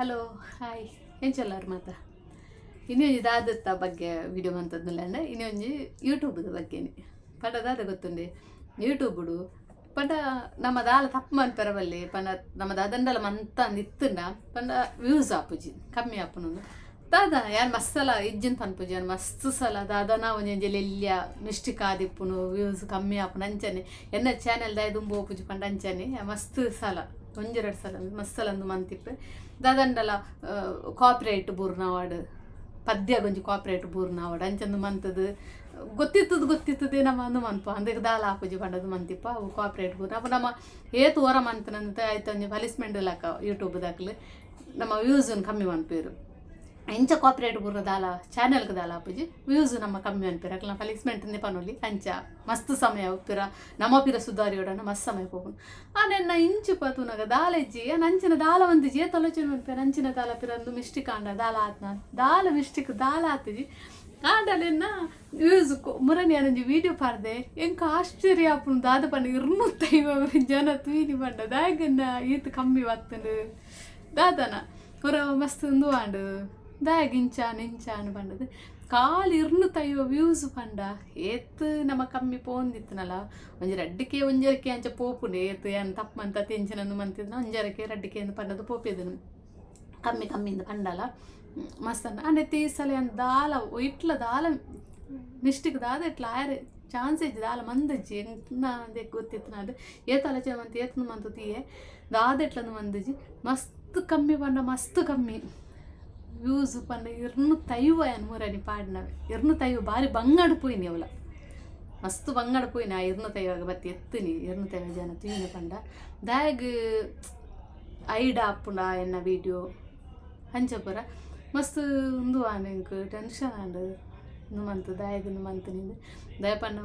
hello hi ಎಂಚಲ್ಲಾರು ಮಾತಾ ಇನ್ನೊಂದು ದಾದತ್ತ ಬಗ್ಗೆ video ಅಂತದ್ದಿಲ್ಲ ಅಂದ್ರೆ ಇನ್ನೊಂದು ಯೂಟ್ಯೂಬ್ದ ಬಗ್ಗೆನೆ ಪಂಡ ದಾದ ಗೊತ್ತುಂಡೆ ಯೂಟ್ಯೂಬ್ಡು ಪಂಡ ನಮ್ಮ ದಾಲ ತಪ್ಪು ಮನ್ಪೆರವಲ್ಲಿ ಪಂಡ ನಮ್ಮ ದಾದಂಡಲ ಮಂತ ನಿತ್ತಂಡ ಪಂಡ ವ್ಯೂಸ್ ಆಪುಜಿ ಕಮ್ಮಿ ಆಪುನೊಂದು ದಾದ ಯಾರು ಮಸ್ಸಲ ಇಜ್ಜಿನ ಪನ್ಪುಜಿ ಯಾರು ಮಸ್ತ್ ಸಲ ದಾದನ ಒಂಜೆಂಜೆಲ್ ಎಲ್ಯ ಮಿಸ್ಟಿಕ್ ಆದಿಪ್ಪುನು ವ್ಯೂಸ್ ಕಮ್ಮಿ ಆಪುನು ಅಂಚನೆ ಎನ್ನ ಚಾನೆಲ್ ದಾಯ ದುಂಬು ಹೋಪುಜಿ ಪಂಡ ಅಂಚನೆ ಮಸ್ತ್ ಸಲ ಒಂಜೆರಡು ಸಲ ಮಸ್ಸಲಂದು ಮಂತಿಪ್ಪೆ ದಾದಂಡಲ ಕಾಪ್ರೇಟ್ ಬೂರ್ನವಾಡು ಪದ್ಯ ಗೊಂಜಿ ಕಾಪ್ರೇಟ್ ಬೂರ್ನವಾಡು ಅಂಚಂದು ಮಂತದು ಗೊತ್ತಿತ್ತದೇ ನಮ್ಮ ಅಂದು ಮನ್ಪ ಅಂದಕ್ಕೆ ದಾಲ ಹಾಪುಜಿ ಪಂಡದು ಮಂತಿಪ್ಪ ಅವು ಕಾಪ್ರೇಟ್ ಬೂರ್ನ ಅಪ್ಪ ನಮ್ಮ ಏತು ಓರ ಮಂತನಂತ ಆಯ್ತು ಒಂಜಿ ಪಲಿಸ್ಮೆಂಟ್ ಲಾಕ ಯೂಟ್ಯೂಬ್ ದಾಖಲೆ ನಮ್ಮ ವ್ಯೂಸನ್ನು ಕಮ್ಮಿ ಮನ್ಪೇರು ಎಂಚ ಕಾಪ್ರೇಟ್ ಬೂರ್ನ ದಾಲ ಚಾನೆಲ್ಗೆ ದಾಲ ಹಾಪುಜಿ ವ್ಯೂಸ್ ನಮ್ಮ ಕಮ್ಮಿ ಅನ್ಪೇರು ಅಕ್ಲ ಪಲಿಸ್ಮೆಂಟ್ ಪನೊಲಿ ಅಂಚ ಮಸ್ತ್ ಸಮಯ ಉಪ್ಪಿರ ನಮ್ಮ ಪಿರ ಸುಧಾರಿಯೋಡನ ಮಸ್ತ್ ಸಮಯ ಹೋಗುನು ಆನೆನ್ನ ಇಂಚು ಪತುನಗ ದಾಲೆಜ್ಜಿ ಅಂಚಿನ ದಾಲ ಒಂದಿಜಿ ತಲೋಚನೆ ಮನ್ಪೇರು ಅಂಚಿನ ದಾಲ ಪಿರಂದು ಮಿಸ್ಟಿಕ್ ಆಂಡ ದಾಲ ಆತ್ನ ದಾಲ ಮಿಸ್ಟಿಕ್ ದಾಲ ಆತಜಿ ಆಡಲೆನ್ನ ವ್ಯೂಸ್ ಮುರನಿ ಅನಂಜಿ ವಿಡಿಯೋ ಪಾರ್ದೆ ಎಂಕ ಆಶ್ಚರ್ಯ ಆಪುನು ದಾದ ಪಂಡ ಇರ್ನುತ್ತೈವ ಜನ ತೂಯಿನಿ ಪಂಡ ದಾಯಗನ್ನ ಈತ ಕಮ್ಮಿ ಬತ್ತನು ದಾದನ ಹೊರ ಮಸ್ತ್ ಉಂದು ಆಂಡು ದಾಯಗ ಇಂಚಾನು ಪಂಡದು ಕಾಲು ಇರ್ನುತ್ತೈವ ವ್ಯೂಸ್ ಪಂಡ ಏತ್ ನಮ್ಮ ಕಮ್ಮಿ ಪೋಂದಿತ್ತನಲ್ಲ ಒಂಜಿ ರಡ್ಡಿಕೆ ಒಂಜರಕೆ ಅಂಚ ಪೋಪುಂಡೆ ಏತ್ ಏನು ತಪ್ಪಂತ ತೆಂಚಿನಂದು ಮಂತಿದ್ನ ಒಂಜರಕೆ ರಡ್ಡಿಕೆ ಎಂದು ಪಂಡದು ಪೋಪಿದನು ಕಮ್ಮಿಯಿಂದ ಪಂಡಲ ಮಸ್ತ್ ಅಂದ್ರೆ ತೀಸಲ ದಾಲ ಇಟ್ಲ ದಾಲ ಮಿಸ್ಟಿಕ್ ದಾದ ಇಟ್ಲ ಆಯರೆ ಚಾನ್ಸ್ ಇಜ್ಜಿ ದಾಲ ಮಂದಜ್ಜಿ ಎಂಗೆ ಗೊತ್ತಿತ್ತು ನಾಡು ಏತಲಚೆ ಮಂತ್ ಏತ್ನು ಮಂತು ತೀಯೆ ದಾದ ಇಟ್ಲಂದು ಮಂದಜ್ಜಿ ಮಸ್ತ್ ಕಮ್ಮಿ ಪಂಡ ಮಸ್ತ್ ಕಮ್ಮಿ ವ್ಯೂಸ್ ಪಂಡ ಇರ್ನುತ್ತೈವ ಏನು ಮೂರನಿ ಪಾಡಿನವೆ ಇರ್ನುತ್ತೈವ ಬಾರಿ ಬಂಗಾಡು ಪೋಯಿನಿ ಅವಳ ಮಸ್ತ್ ಬಂಗಾಡು ಪೋಯಿನಿ ಆ ಇರ್ನುತ್ತೈವಾಗ ಬತ್ತಿ ಎತ್ತಿನಿ ಇರ್ನುತ್ತೈವ ಜನ ತೀನಿ ಪಂಡ ದಾಯಗ್ ಐಡ ಆಪುಂಡ ಎನ್ನ ವೀಡಿಯೋ ಹಂಚಪುರ ಮಸ್ತ್ ಉಂದು ಆನೆಂಕ್ ಟೆನ್ಷನ್ ಆಂಡು ಮಂತು ದಾಯಗಂದು ಮಂತು ನಿಂದು ದಯ ಪಂಡ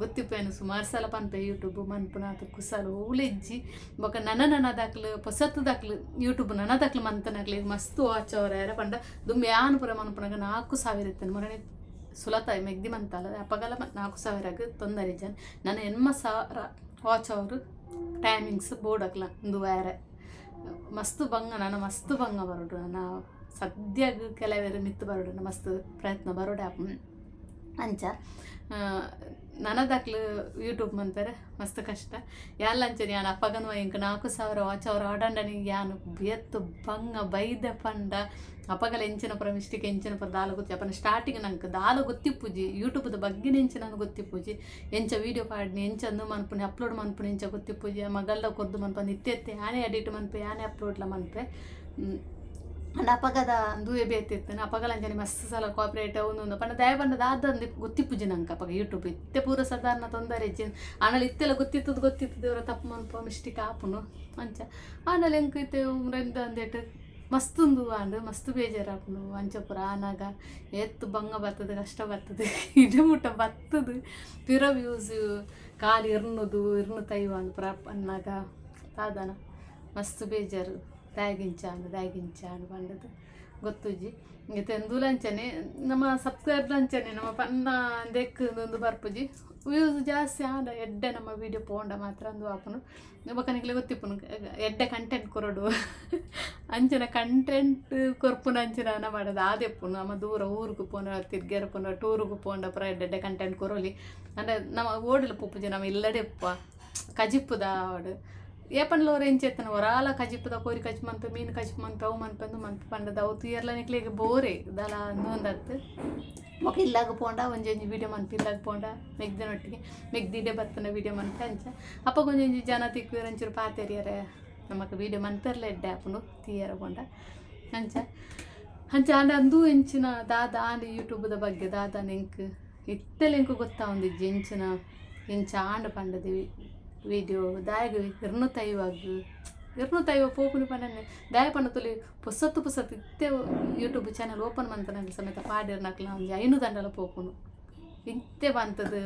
ಗೊತ್ತಿಪ್ಪೇನು ಸುಮಾರು ಸಲ ಪನ್ಪೆ ಯೂಟ್ಯೂಬ್ ಮನ್ಪುನ ಅದು ಕುಸಲು ಉಳಿಜ್ಜಿ ಬೊಕ ನನ್ನ ದಾಖಲು ಪೊಸತ್ತು ದಾಖಲು ಯೂಟ್ಯೂಬ್ ನನ್ನ ದಾಖಲು ಮಂತನಾಗ್ಲಿ ಮಸ್ತ್ ವಾಚ್ ಅವರ ಯಾರ ಪಂಡ ದುಮ್ಮೆ ಆನು ಪುರ ಮನ್ಪುನಾಗ 4,000 ಇತ್ತೇನೆ ಮೊರನೆ ಸುಲತಾಯಿ ಮೆಗ್ದಿ ಮಂತಲ್ಲ ಅಪ್ಪಗಲ 4,000 ತೊಂದರೆ ಜನ ನನ್ನ 80,000 ವಾಚ್ ಅವರು ಟೈಮಿಂಗ್ಸ್ ಬೋರ್ಡ್ ಹಾಕ್ಲ ಒಂದು ಬೇರೆ ಮಸ್ತ್ ಬಂಗ ನಾನು ಮಸ್ತ್ ಬಂಗ ಬರೋಡು ನನ್ನ ಸದ್ಯಾಗ ಕೆಲವೇರು ಮಿತ್ತು ಬರೋಡು ಮಸ್ತ್ ಪ್ರಯತ್ನ ಬರೋಡೆ ಅಂಚ ನನ್ನ ದಾಖಲು ಯೂಟ್ಯೂಬ್ ಮಂತಾರೆ ಮಸ್ತ್ ಕಷ್ಟ ಯಾಲ್ಲ ಅಂಚನೆ ಯಾನು ಅಪ್ಪಗನು ಇಂಕ 4,000 ವಾಚ್ ಅವ್ರ ಆಡಂಡನಿಗೆ ಯಾನು ಎತ್ತು ಬಂಗ ಬೈದ ಪಂಡ ಅಪ್ಪಗಲ ಎಂಚಿನ ಪುರ ಮಿಸ್ಟಿಕ್ ಎಂಚಿನ ಪುರ ದಾಲ ಗೊತ್ತಿ ಅಪ್ಪನ ಸ್ಟಾರ್ಟಿಂಗ್ ನಂಗೆ ದಾಲ ಗೊತ್ತಿಪ್ಪುಜಿ ಯೂಟ್ಯೂಬ್ದ ಬಗ್ಗೆ ಎಂಚಿನ ಗೊತ್ತಿಪ್ಪುಜಿ ಎಂಚ ವೀಡಿಯೋ ಪಾಡ್ನಿ ಎಂಚಂದು ಮನ್ಪುನಿ ಅಪ್ಲೋಡ್ ಮನ್ಪುನಿ ಎಂಚ ಗೊತ್ತಿಪ್ಪುಜಿ ಮಗಲ್ದ ಕೊದ್ದು ಮನ್ಪಂದು ಇತ್ತೆತ್ತೆ ಯಾನೇ ಎಡಿಟ್ ಮನ್ಪೆ ಯಾನೇ ಅಪ್ಲೋಡ್ಲ ಮನ್ಪೆ ಅಂಡ್ ಅಪಗದ ದೂಯ ಬೇತಿತ್ತೇನೆ ಅಪಗಲ ಅಂಜನೆ ಮಸ್ತ್ ಸಲ ಕಾಪ್ರೇಟ್ ಒಂದು ಪಂಡ ದಯ ಪಂಡ ದಾದಂದು ಗೊತ್ತಿಪ್ಪುಜಿ ನಂಗೆ ಅಪಗ ಯೂಟ್ಯೂಬ್ ಇತ್ತೆ ಪೂರ ಸಾಧಾರಣ ತೊಂದರೆ ಇಜ್ಜಿ ಆಮೇಲೆ ಇತ್ತೆಲ್ಲ ಗೊತ್ತಿತ್ತದು ಇವರ ತಪ್ಪು ಮನ್ಪ ಮಿಸ್ಟೇಕ್ ಆಪುನು ಅಂಚ ಆಮೇಲೆ ಹೆಂಗೆ ಇತ್ತೆ ಉಮ್ರೆಂದು ಅಂದೇಟು ಮಸ್ತುಂದು ಆಂಡು ಮಸ್ತ್ ಬೇಜಾರಾಪುನು ಅಂಚಪುರ ಆನಾಗ ಎತ್ತು ಬಂಗ ಬರ್ತದೆ ಕಷ್ಟ ಬರ್ತದೆ ಇದು ಮುಟ್ಟ ಬರ್ತದು ಪಿರ ವ್ಯೂಸ್ ಕಾಲು ಇರ್ನುತ್ತೈವ ಅಂದು ಪುರ ಅನ್ನಾಗ ಸಾಧನ ಮಸ್ತ್ ಬೇಜಾರು ದಾಯಗಿಂಚಾನು ಪಂಡದು ಗೊತ್ತುಜಿ ತೆಂದುಲಂಚನೆ ನಮ್ಮ ಸಬ್ಸ್ಕ್ರೈಬ್ ಅಂಚನೆ ನಮ್ಮ ಪನ್ನ ದೆಕ್ಕಂದು ಬರ್ಪುಜಿ ವ್ಯೂಸ್ ಜಾಸ್ತಿ ಆದ ಎಡ್ಡೆ ನಮ್ಮ ವೀಡಿಯೋ ಪೋಂಡ ಮಾತ್ರ ಅಂದು ಆಪುನು ಬೊಕನಿಗ್ಲೆ ಗೊತ್ತಿಪ್ಪುನು ಎಡ್ಡೆ ಕಂಟೆಂಟ್ ಕೊರಡು ಅಂಚನ ಕಂಟೆಂಟ್ ಕೊರ್ಪುನ ಅಂಚನ ಮಾಡೋದು ಆದೆಪ್ಪುನು ನಮ್ಮ ದೂರ ಊರಿಗೆ ಪೋನ ತಿರ್ಗೇರ ಪೋನ ಟೂರಿಗೆ ಪೋಂಡ ಪುರ ಎಡ್ಡೆ ಕಂಟೆಂಟ್ ಕೊರೋಲಿ ಅಂದರೆ ನಮ್ಮ ಓಡಲು ಪುಪ್ಪುಜಿ ನಮ್ಮ ಇಲ್ಲಡೆಪ್ಪ ಕಜಿಪ್ಪುದ ಆಡು ಏಪನ್ಲ ಅವ್ರು ಎಂಚೆತ್ತನ ಹೊರಾಲ ಕಜಿಪ್ಪದ ಕೋರಿ ಕಜಿ ಮನ್ಪೆ ಮೀನು ಕಜಿಪ್ ಮನ್ಪೆ ಅವು ಮನ್ಪಂದು ಮನ್ಪೆ ಪಂಡದ ಅವು ತೀರ್ಲ ನಿಕ್ಲಿಗೆ ಬೋರೆ ದಲ ಅಂದೊಂದತ್ತು ಮೊಕ ಇಲ್ಲಾಗ ಪೋಂಡ ಒಂಜಿ ವೀಡಿಯೋ ಮನ್ಪೆ ಇಲ್ಲಾಗ ಪೋಂಡ ಮೆಗ್ದಿನೊಟ್ಟಿಗೆ ಮೆಗ್ದಿಡೆ ಬರ್ತನ ವೀಡಿಯೋ ಮನ್ಪೆ ಅಂಚ ಅಪ್ಪ ಕೊಂಚ ಜನ ತಿಕ್ಕು ಒಂಚೂರು ಪಾತೆರಿಯರೆ ನಮಕ್ ವೀಡಿಯೋ ಮನ್ಪೆರ್ಲ ಎಡ್ಡೆ ಆಪುನು ತೀಯರ ಪೋಂಡ ಅಂಚ ಅಂದು ಎಂಚಿನ ದಾದ ಆಂಡ್ ಯೂಟ್ಯೂಬ್ದ ಬಗ್ಗೆ ದಾದ ನೆಂಕ್ ಇತ್ತೆಲ್ಲ ಗೊತ್ತಾ ಒಂದಿಜ್ಜಿ ಎಂಚ ಆಂಡ್ ಪಂಡದಿ ವೀಡಿಯೋ ದಾಯಗ ಇರ್ನುತ್ತೈವ ಪೋಪುನಿ ಪಂಡನೆ ದಾಯ ಪಂಡ ತುಲಿ ಪುಸತ್ತು ಇತ್ತೆ ಯೂಟ್ಯೂಬ್ ಚಾನಲ್ ಓಪನ್ ಮಂತನಾಗಲಿ ಸಮೇತ ಪಾಡಿರ್ನಕ್ಲ ಒಂಜಿ 5 ದಂಡಲ ಪೋಪುನು ಇತ್ತೆ ಬಂತದ್ದು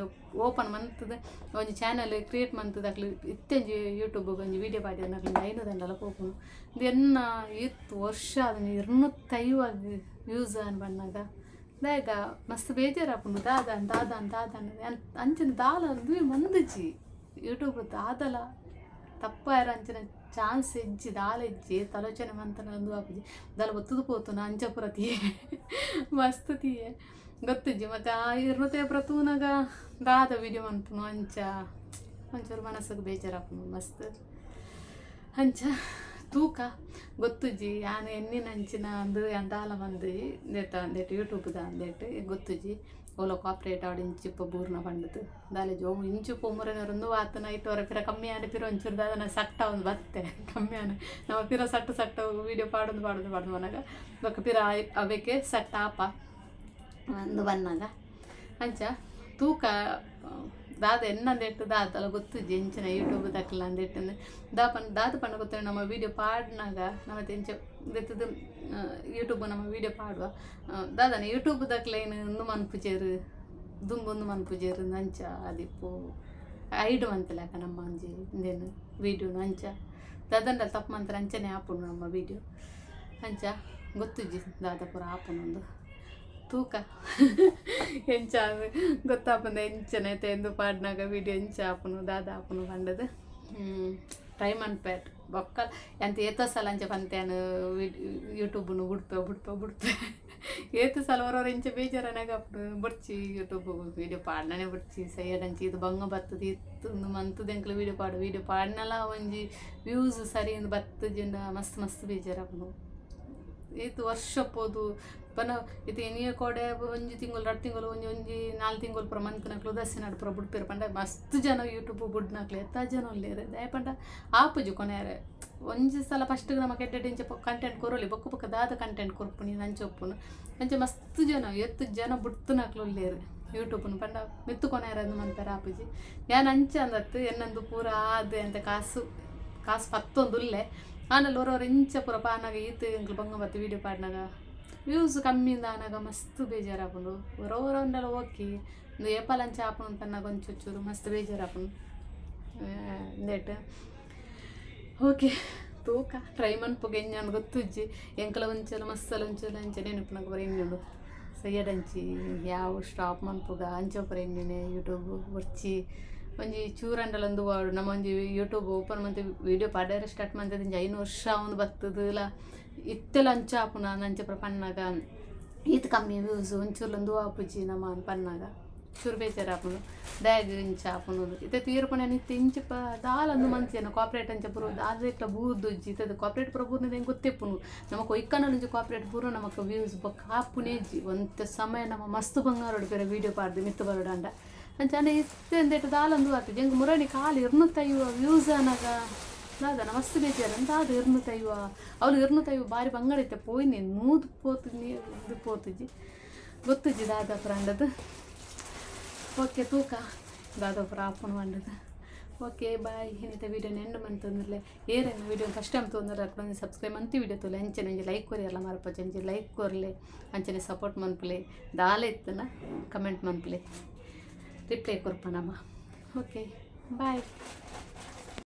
ಓಪನ್ ಮಂತದ ಒಂಜಿ ಚಾನಲ್ ಕ್ರಿಯೇಟ್ ಮಂತದಾಗ್ಲಿ ಇತ್ತೆಂಜಿ ಯೂಟ್ಯೂಬ್ ಒಂಜಿ ವೀಡಿಯೋ ಪಾಡಿರ್ನಕ್ಲಿ 5 ದಂಡಲ ಪೋಪುನು ಇದು ಎನ್ನ ಇತ್ತು ವರ್ಷ ಅದನ್ನು 250 ವ್ಯೂಸ್ ಅನ್ ಬಂದಾಗ ದಾಯಗ ಮಸ್ತ್ ಬೇಜಾರಾಪುನು ದಾದ ಅಂಚಿನ ದಾಲ ಅಂದು ಮಂದಜಿ ಯೂಟ್ಯೂಬ್ ದಾದಲ ತಪ್ಪ ಯಾರ ಅಂಚಿನ ಚಾನ್ಸ್ ಹೆಜ್ಜಿ ದಾಲೆಜ್ಜಿ ತಲೋಚನೆ ಮಂತನ ಒಂದು ಆಪುಜಿ ದಾಲ ಒತ್ತದು ಪೋತು ನಾ ಅಂಚಪುರ ತೀಯೆ ಮಸ್ತ್ ತೀಯೆ ಗೊತ್ತಿಜ್ಜಿ ಮತ್ತು ಆ ಇರ್ನತೆ ಪ್ರತೂನಾಗ ದಾದ ವಿಡಿಯೋ ಮನ್ಪುನು ಒಂಚೂರು ಮನಸ್ಸಿಗೆ ಬೇಜಾರಾಪುನು ಮಸ್ತ್ ಅಂಚ ತೂಕ ಗೊತ್ತುಜಿ ಯಾನು ಎಣ್ಣಿನ ಅಂಚಿನ ಅಂದು ಅಂದಾಲ ಮಂದಿ ಅಂದೇಟು ಯೂಟ್ಯೂಬ್ದ ಅಂದೇಟು ಗೊತ್ತುಜಿ ಓಲೋ ಕಾಪ್ರೇಟ್ ಆಡು ಇಂಚಿಪ್ಪ ಬೂರ್ನ ಬಂಡದು ದಾಲೆ ಜೋ ಇಂಚು ಪೊಮ್ಮರನವರೊಂದು ಆತ ನೈಟ್ ಅವರ ಪಿರ ಕಮ್ಮಿ ಆನೆ ಪಿರ ಒಂಚೂರು ದಾದನ ಸಟ್ಟ ಒಂದು ಬತ್ತೆ ಕಮ್ಮಿ ಆನೆ ನಮ್ಮ ಪಿರ ಸಟ್ಟು ವೀಡಿಯೋ ಪಾಡೋದು ಮನಾಗ ಬೊಕ್ಕ ಪಿರ ಅವಕ್ಕೆ ಸಟ್ಟ ಆಪ ಒಂದು ಬನ್ನಾಗ ಅಂಚ ತೂಕ ದಾದ ಎನ್ನಂದೆಟ್ಟು ದಾದಲ್ಲ ಗೊತ್ತುಜ್ಜಿ ಎಂಚಿನ ಯೂಟ್ಯೂಬ್ ದಕ್ಕಲ ಅಂದೆಟ್ಟು ದಾದ ಪಂಡ ಗೊತ್ತ ನಮ್ಮ ವೀಡಿಯೋ ಪಾಡಿನಾಗ ನಮ್ಮ ಎಂಚ ಗೊತ್ತದು ಯೂಟ್ಯೂಬ್ ನಮ್ಮ ವೀಡಿಯೋ ಪಾಡುವ ದಾದನ ಯೂಟ್ಯೂಬ್ ದಕ್ಕಲ ಏನು ಒಂದು ಮನ್ಪುಜೇರು ದುಂಬೊಂದು ಮನ್ಪುಜೇರು ಅಂಚ ಅದಿಪ್ಪು ಐಡು ಮಂತಲಾಕ ನಮ್ಮ ಅಂಜಿ ಇಂದೇನು ವೀಡಿಯೋನು ಅಂಚ ದಾದಂಡ ತಪ್ಪು ಮಂತ್ರ ಅಂಚನೆ ಆಪುನು ನಮ್ಮ ವೀಡಿಯೋ ಅಂಚ ಗೊತ್ತುಜ್ಜಿ ದಾದ ಪೂರ ಆಪುನೊಂದು ತೂಕ ಎಂಚ ಗೊತ್ತಾಪಂದ ಎಂಚನೈತೆ ಎಂದು ಪಾಡಿನಾಗ ವೀಡಿಯೋ ಎಂಚ ಆಪುನು ದಾದ ಆಪುನು ಕಂಡದು ಟ್ರೈ ಮನ್ಪೇಟ್ ಬೊಕ್ಕ ಎಂತ ಏತ ಸಲ ಅಂಚ ಪಂತೇನು ಯೂಟ್ಯೂಬ್ನು ಬುಡ್ಪೆ ಏತು ಸಲ ಹೊರವ್ರು ಎಂಚ ಬೇಜಾರನಾಗ ಬುಡ್ಚಿ ಯೂಟ್ಯೂಬ್ ವೀಡಿಯೋ ಪಾಡ್ನೇ ಬುಡ್ಚಿ ಸೈಯಡಂಚಿ ಇದು ಬಂಗ ಬತ್ತದ ಇತ್ತು ಮಂತದ ಎಂಕ್ಲು ವೀಡಿಯೋ ಪಾಡ್ನಲ್ಲ ಒಂಜಿ ವ್ಯೂಸ್ ಸರಿ ಒಂದು ಬತ್ತಜಿಂದ ಮಸ್ತ್ ಬೇಜಾರಾಪುನು ಇದು ವರ್ಷ ಪೋದು ಪನ ಇದು ಎನಿಯ ಕೋಡೆ ಒಂಜಿ ತಿಂಗಳು 2 ತಿಂಗಳು ಒಂಜಿ 4 ತಿಂಗಳು ಪುರ ಮಂತ್ನಕ್ಲು ದಸ್ಸಿನ ಪುರ ಬುಡ್ಪೇರು ಪಂಡ ಮಸ್ತ್ ಜನ ಯೂಟ್ಯೂಬ್ ಬುಡ್ನಕ್ಲು ಎತ್ತ ಜನ ಒಲ್ಲೇರು ದಯ ಪಂಡ ಆಪುಜು ಕೊನೆಯಾರೆ ಒಂಜಿ ಸಲ ಫಸ್ಟ್ಗೆ ನಮ್ಮ ಕೆಡ್ಡೆಂಚ ಕಂಟೆಂಟ್ ಕೊರಲಿ ಬೊಕ್ಕ ದಾದ ಕಂಟೆಂಟ್ ಕೊರ್ಪುನಿ ನಂಚೊಪ್ಪುನು ಅಂಚೆ ಮಸ್ತ್ ಜನ ಎತ್ತು ಜನ ಬುಡ್ತನಕ್ಲು ಒಲ್ಲೇರು ಯೂಟ್ಯೂಬ್ನು ಪಂಡ ಮಿತ್ತು ಕೊನೆಯಾರದು ಮಂತಾರೆ ಆಪುಜಿ ಯಾನ್ ಅಂಚ ಅಂದತ್ತು ಎನ್ನಂದು ಪೂರ ಆದೆ ಅಂತ ಕಾಸು ಪತ್ತೊಂದುಲ್ಲೆ ಆನಲ್ಲ ಹೊರವ್ರು ಇಂಚ ಪೂರ ಪಾನಾಗ ಈತು ಎಂಕ್ಲು ಬಂಗ ಬತ್ತು ವೀಡಿಯೋ ಪಾಡಿನಾಗ ವ್ಯೂಸ್ ಕಮ್ಮಿಯಿಂದ ಆನಾಗ ಮಸ್ತ್ ಬೇಜಾರಾಪುಂಡು ಹೊರವರೆಲ್ಲ ಓಕೆ ಒಂದು ಏಪಲ್ ಅಂಚ ಆಪುನು ಅಂತನ್ನಾಗ ಒಂಚೂರು ಮಸ್ತ್ ಬೇಜಾರಾಪುನು ಇಂದೇಟ್ ಓಕೆ ತೂಕ ಟ್ರೈ ಮನ್ಪುಗೆ ಎಂಜಾನು ಗೊತ್ತುಜ್ಜಿ ಎಂಕಲ ಒಂಚಲ ಮಸ್ಸಲ ಒಂಚೂರು ಅಂಚ ನೆನಪುನಾಗ ಬರ ಎಣ್ಣುಡು ಸೈಯಡಂಚಿ ಯಾವ ಸ್ಟಾಪ್ ಮನ್ಪುಗ ಅಂಚೋಪರ ಎಣ್ಣಿನೆ ಯೂಟ್ಯೂಬ್ ಬರ್ಚಿ ಒಂಜಿ ಚೂರಂಡಲೊಂದು ವಾಡು ನಮ್ಮ ಒಂಜಿ ಯೂಟ್ಯೂಬ್ ಓಪನ್ ಮಂತ್ ವೀಡಿಯೋ ಪಾಡ್ಯಾರ ಸ್ಟಾರ್ಟ್ ಮಂತದ 5 ವರ್ಷ ಒಂದು ಬರ್ತದಲ್ಲ ಇತ್ತೆಲ್ಲ ಅಂಚ ಆಪುನ ಅಂಚ ಪನ್ನಾಗ ಈತ್ ಕಮ್ಮಿ ವ್ಯೂಸ್ ಒಂಚೂರ್ಲೊಂದು ಆಪುಜಿ ನಮ್ಮ ಪನ್ನಾಗ ಚೂರು ಬೇಜಾರಾಪುನು ಡ್ಯಾಗ್ ಇಂಚ ಆಪುನೋದು ಇತ್ತೆ ತೀರ್ಪಣೆ ನಿತ್ಯ ಇಂಚ ದಾಲಂದು ಮಂತಿಯನ ಕಾಪ್ರೇಟ್ ಅಂಚ ಪುರ ದಾದ ಬೂರ್ದುಜ್ಜಿ ಇತ್ತದ ಕಾಪ್ರೇಟ್ ಪುರ ಬೂರ್ನದ ಹೆಂಗೆ ಗೊತ್ತೆಪ್ಪುನು ನಮಕ್ ಒಯ್ಕನೊಂಜಿ ಕಾಪ್ರೇಟ್ ಪೂರ ನಮಕ್ ವ್ಯೂಸ್ ಬೊಕ್ಕ ಆಪುನೇಜಿ ಒಂತ ಸಮಯ ನಮ್ಮ ಮಸ್ತ್ ಬಂಗಾರೋಡು ಬೇರೆ ವೀಡಿಯೋ ಪಾಡ್ದು ಮಿತ್ತು ಬರೋಡಂಡ ಅಂಚ ಇತ್ತೆ ಅಂದೇಟು ದಾಲಂದು ಆತು ಹೆಂಗೆ ಮುರಣಿ ಕಾಲು ಇರ್ನುತ್ತಯ್ಯುವ ವ್ಯೂಸ್ ಅನಾಗ ದಾದ ಮಸ್ತ್ ಬೇಜಾರ ದಾದ ಇರ್ನುತ್ತಯ್ಯುವ ಅವಳು ಇರ್ನುತ್ತಯ್ಯುವ ಬಾರಿ ಬಂಗಾರೈತೆ ಪೋಯ್ನಿ ನೂದು ಪೋತು ಇದು ಪೋತುಜಿ ಗೊತ್ತುಜಿ ದಾದ ಪುರಂಡದು ಓಕೆ ತೂಕ ದಾದ ಪುರ ಆಪುನು ಬಂಡದು ಓಕೆ ಬಾಯ್ ಇನ್ನಿತ ವೀಡಿಯೋನ ಎಂಡ್ ಮಂತಂದ್ರಲೆ ಏರೇನು ವೀಡಿಯೋ ಫಸ್ಟ್ ಟೈಮ್ ತೊಂದರೆ ಅಕ್ಕೊಂದು ಸಬ್ಸ್ಕ್ರೈಬ್ ಮಂತಿ ವೀಡಿಯೋ ತೊಲೆ ಅಂಚನೆ ಒಂಜಿ ಲೈಕ್ ಕೊರಿ ಎಲ್ಲ ಮರಪಚ್ಚ ಒಂಜಿ ಲೈಕ್ ಕೊರ್ಲೆ ಅಂಚನೆ ಸಪೋರ್ಟ್ ಮನ್ಪುಲೆ ದಾಲ ಇತ್ತನ ಕಮೆಂಟ್ ಮನ್ಪುಲೆ ರಿಪ್ಲೈ ಕೊರ್ಪ ನಮ್ಮ ಓಕೆ ಬಾಯ್